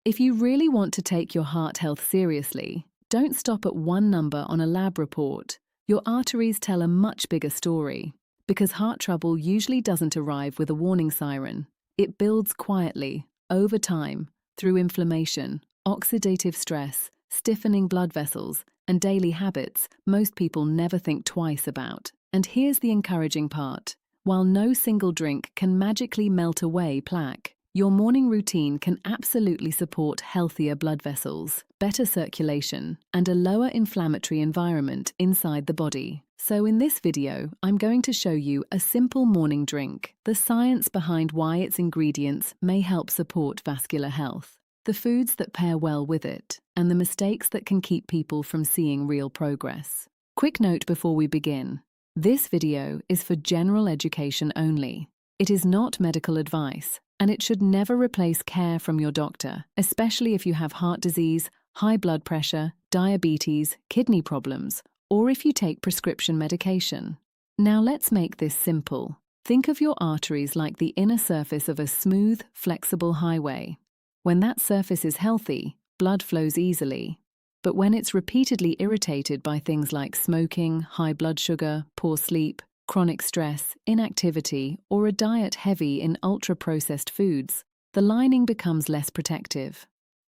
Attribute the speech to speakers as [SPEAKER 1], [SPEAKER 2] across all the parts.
[SPEAKER 1] If you really want to take your heart health seriously, don't stop at one number on a lab report. Your arteries tell a much bigger story. Because heart trouble usually doesn't arrive with a warning siren. It builds quietly, over time, through inflammation, oxidative stress, stiffening blood vessels, and daily habits most people never think twice about. And here's the encouraging part. While no single drink can magically melt away plaque, your morning routine can absolutely support healthier blood vessels, better circulation, and a lower inflammatory environment inside the body. So in this video, I'm going to show you a simple morning drink, the science behind why its ingredients may help support vascular health, the foods that pair well with it, and the mistakes that can keep people from seeing real progress. Quick note before we begin. This video is for general education only. It is not medical advice, and it should never replace care from your doctor, especially if you have heart disease, high blood pressure, diabetes, kidney problems, or if you take prescription medication. Now let's make this simple. Think of your arteries like the inner surface of a smooth, flexible highway. When that surface is healthy, blood flows easily. But when it's repeatedly irritated by things like smoking, high blood sugar, poor sleep, chronic stress, inactivity, or a diet heavy in ultra-processed foods, the lining becomes less protective.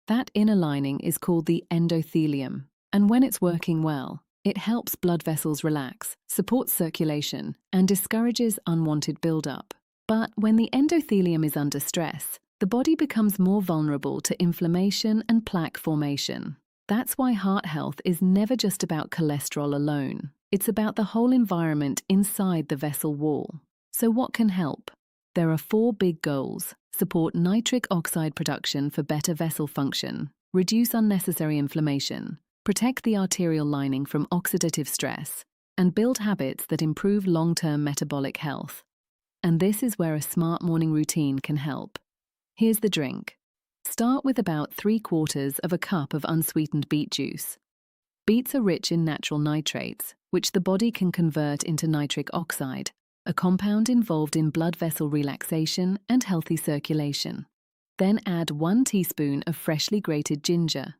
[SPEAKER 1] That inner lining is called the endothelium, and when it's working well, it helps blood vessels relax, supports circulation, and discourages unwanted buildup. But when the endothelium is under stress, the body becomes more vulnerable to inflammation and plaque formation. That's why heart health is never just about cholesterol alone. It's about the whole environment inside the vessel wall. So what can help? There are 4 big goals: support nitric oxide production for better vessel function, reduce unnecessary inflammation, protect the arterial lining from oxidative stress, and build habits that improve long-term metabolic health. And this is where a smart morning routine can help. Here's the drink. Start with about 3/4 of a cup of unsweetened beet juice. Beets are rich in natural nitrates, which the body can convert into nitric oxide, a compound involved in blood vessel relaxation and healthy circulation. Then add 1 teaspoon of freshly grated ginger.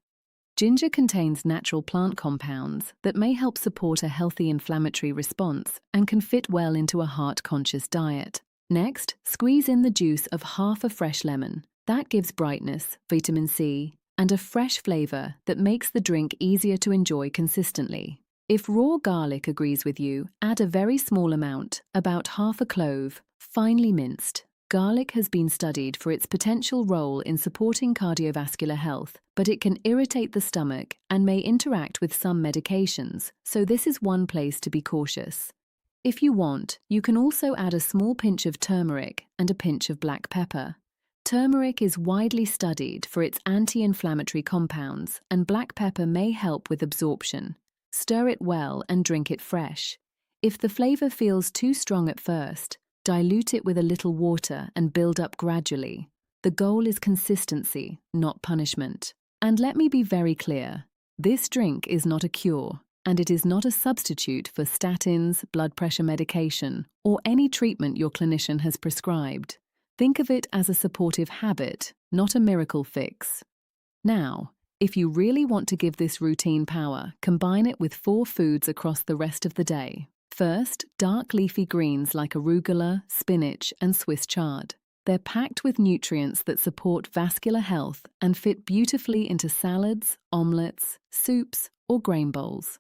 [SPEAKER 1] Ginger contains natural plant compounds that may help support a healthy inflammatory response and can fit well into a heart-conscious diet. Next, squeeze in the juice of half a fresh lemon. That gives brightness, vitamin C, and a fresh flavor that makes the drink easier to enjoy consistently. If raw garlic agrees with you, add a very small amount, about half a clove, finely minced. Garlic has been studied for its potential role in supporting cardiovascular health, but it can irritate the stomach and may interact with some medications, so this is one place to be cautious. If you want, you can also add a small pinch of turmeric and a pinch of black pepper. Turmeric is widely studied for its anti-inflammatory compounds, and black pepper may help with absorption. Stir it well and drink it fresh. If the flavor feels too strong at first, dilute it with a little water and build up gradually. The goal is consistency, not punishment. And let me be very clear, this drink is not a cure, and it is not a substitute for statins, blood pressure medication, or any treatment your clinician has prescribed. Think of it as a supportive habit, not a miracle fix. Now, if you really want to give this routine power, combine it with 4 foods across the rest of the day. First, dark leafy greens like arugula, spinach, and Swiss chard. They're packed with nutrients that support vascular health and fit beautifully into salads, omelets, soups, or grain bowls.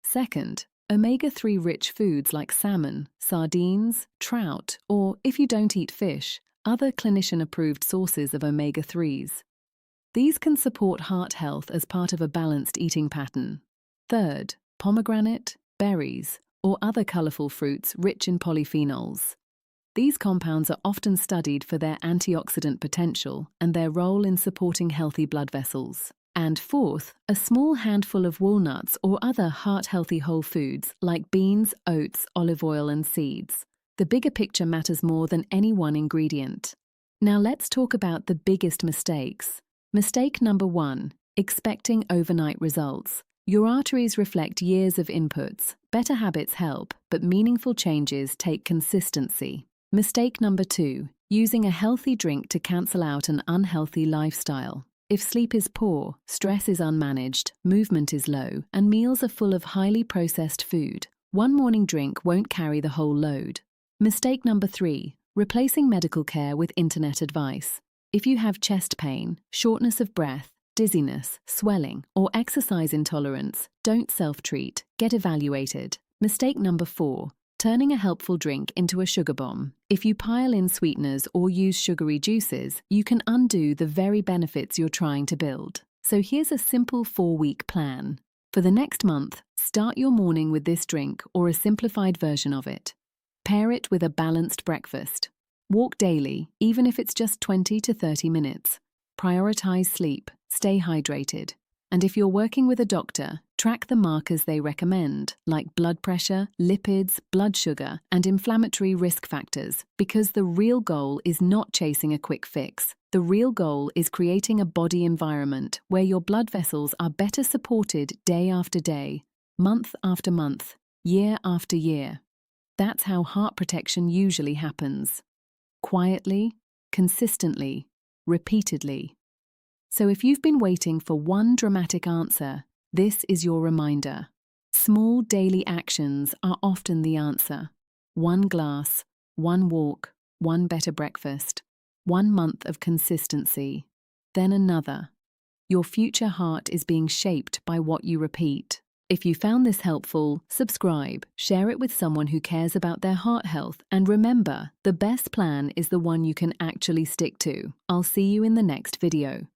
[SPEAKER 1] Second, omega-3 rich foods like salmon, sardines, trout, or, if you don't eat fish, other clinician-approved sources of omega-3s. These can support heart health as part of a balanced eating pattern. Third, pomegranate, berries, or other colorful fruits rich in polyphenols. These compounds are often studied for their antioxidant potential and their role in supporting healthy blood vessels. And fourth, a small handful of walnuts or other heart-healthy whole foods like beans, oats, olive oil, and seeds. The bigger picture matters more than any one ingredient. Now let's talk about the biggest mistakes. Mistake number 1, expecting overnight results. Your arteries reflect years of inputs. Better habits help, but meaningful changes take consistency. Mistake number 2, using a healthy drink to cancel out an unhealthy lifestyle. If sleep is poor, stress is unmanaged, movement is low, and meals are full of highly processed food, one morning drink won't carry the whole load. Mistake number 3, replacing medical care with internet advice. If you have chest pain, shortness of breath, dizziness, swelling, or exercise intolerance, don't self-treat, get evaluated. Mistake number 4, turning a helpful drink into a sugar bomb. If you pile in sweeteners or use sugary juices, you can undo the very benefits you're trying to build. So here's a simple 4-week plan. For the next month, start your morning with this drink or a simplified version of it. Pair it with a balanced breakfast. Walk daily, even if it's just 20 to 30 minutes. Prioritize sleep, stay hydrated. And if you're working with a doctor, track the markers they recommend, like blood pressure, lipids, blood sugar, and inflammatory risk factors, because the real goal is not chasing a quick fix. The real goal is creating a body environment where your blood vessels are better supported day after day, month after month, year after year. That's how heart protection usually happens. Quietly, consistently, repeatedly. So if you've been waiting for one dramatic answer, this is your reminder. Small daily actions are often the answer. 1 glass, 1 walk, 1 better breakfast, 1 month of consistency, then another. Your future heart is being shaped by what you repeat. If you found this helpful, subscribe, share it with someone who cares about their heart health, and remember, the best plan is the one you can actually stick to. I'll see you in the next video.